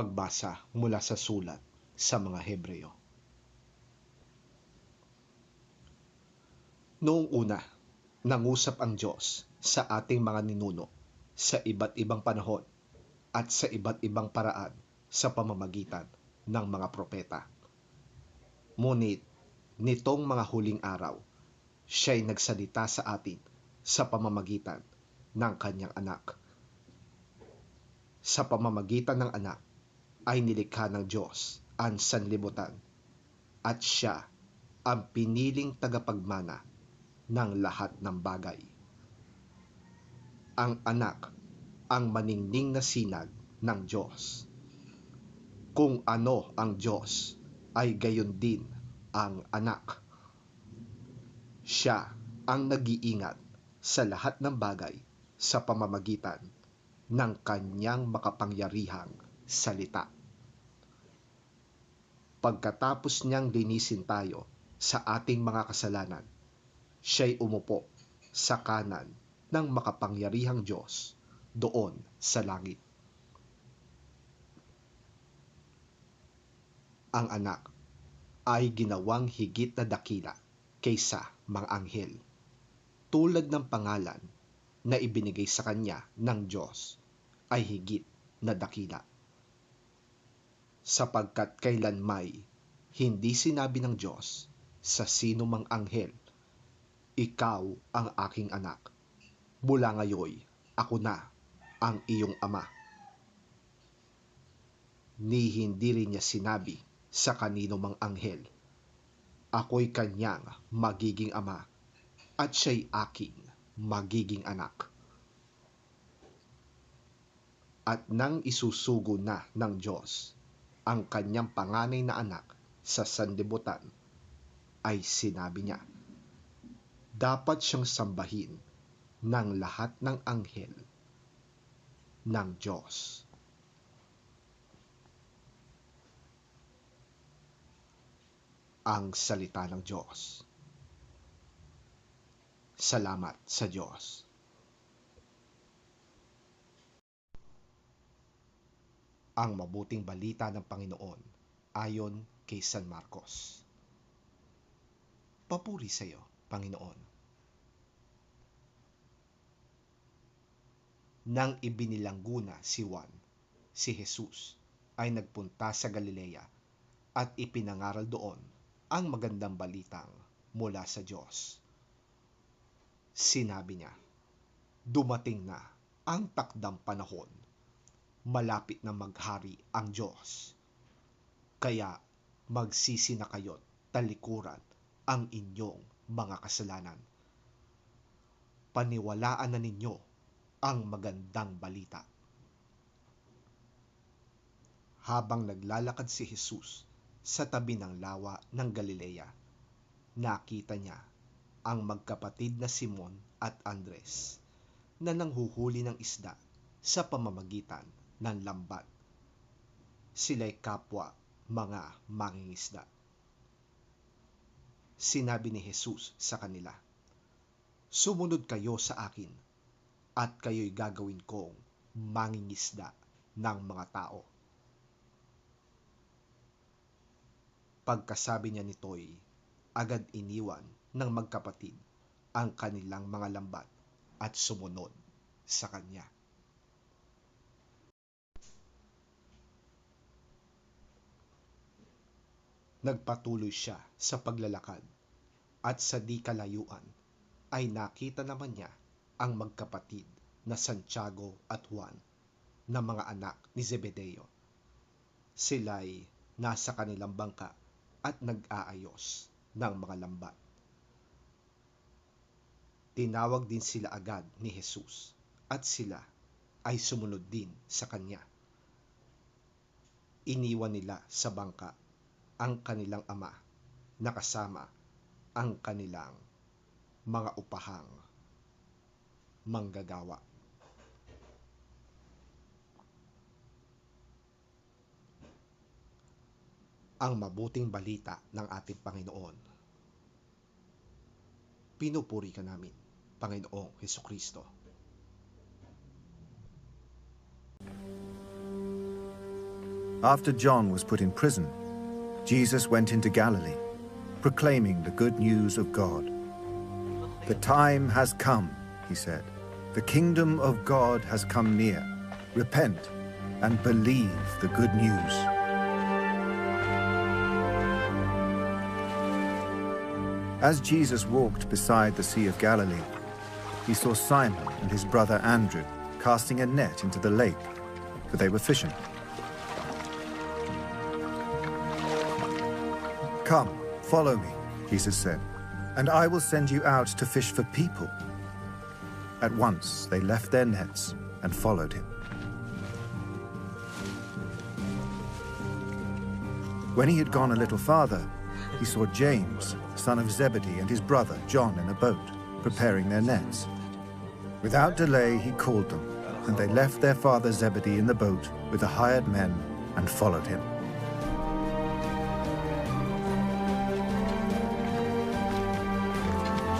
Pagbasa mula sa sulat sa mga Hebreo. Noong una, nangusap ang Diyos sa ating mga ninuno sa iba't ibang panahon at sa iba't ibang paraan sa pamamagitan ng mga propeta. Ngunit nitong mga huling araw, siya'y nagsalita sa atin sa pamamagitan ng kanyang anak. Sa pamamagitan ng anak ay nilikha ng Diyos ang sanlibutan at siya ang piniling tagapagmana ng lahat ng bagay. Ang anak ang maningning na sinag ng Diyos. Kung ano ang Diyos ay gayon din ang anak. Siya ang nag-iingat sa lahat ng bagay sa pamamagitan ng kanyang makapangyarihang salita. Pagkatapos niyang linisin tayo sa ating mga kasalanan, siya'y umupo sa kanan ng makapangyarihang Diyos doon sa langit. Ang anak ay ginawang higit na dakila kaysa mga anghel, tulad ng pangalan na ibinigay sa kanya ng Diyos ay higit na dakila. Sapagkat kailanmay hindi sinabi ng Diyos sa sino mang anghel, "Ikaw ang aking anak, mula ngayoy ako na ang iyong ama." Ni hindi rin niya sinabi sa kanino mang anghel, "Ako'y kanyang magiging ama at siya'y aking magiging anak." At nang isusugo na ng Diyos ang kanyang panganay na anak sa sanlibutan, ay sinabi niya, dapat siyang sambahin ng lahat ng anghel ng Diyos. Ang salita ng Diyos. Salamat sa Diyos. Ang mabuting balita ng Panginoon ayon kay San Marcos. Papuri sa iyo, Panginoon. Nang ibinilangguna si Juan, si Jesus ay nagpunta sa Galilea at ipinangaral doon ang magandang balitang mula sa Diyos. Sinabi niya, dumating na ang takdang panahon, malapit na maghari ang Diyos. Kaya magsisi na kayo't talikuran ang inyong mga kasalanan. Paniwalaan na ninyo ang magandang balita. Habang naglalakad si Jesus sa tabi ng lawa ng Galilea, nakita niya ang magkapatid na Simon at Andres na nanghuhuli ng isda sa pamamagitan ng lambat. Sila'y kapwa mga mangingisda. Sinabi ni Jesus sa kanila, sumunod kayo sa akin at kayo'y gagawin kong mangingisda ng mga tao. Pagkasabi niya nito'y agad iniwan ng magkapatid ang kanilang mga lambat at sumunod sa kanya. Nagpatuloy siya sa paglalakad at sa di kalayuan ay nakita naman niya ang magkapatid na Santiago at Juan na mga anak ni Zebedeo. Sila'y nasa kanilang bangka at nag-aayos ng mga lambat. Tinawag din sila agad ni Jesus at sila ay sumunod din sa kanya. Iniwan nila sa bangka ang kanilang ama na kasama ang kanilang mga upahang manggagawa. Ang mabuting balita ng ating Panginoon. Pinupuri ka namin, Panginoong Hesukristo. After John was put in prison, Jesus went into Galilee, proclaiming the good news of God. "The time has come," he said. "The kingdom of God has come near. Repent and believe the good news." As Jesus walked beside the Sea of Galilee, he saw Simon and his brother Andrew casting a net into the lake, for they were fishing. "Come, follow me," Jesus said, "and I will send you out to fish for people." At once they left their nets and followed him. When he had gone a little farther, he saw James, son of Zebedee, and his brother John in a boat, preparing their nets. Without delay he called them, and they left their father Zebedee in the boat with the hired men and followed him.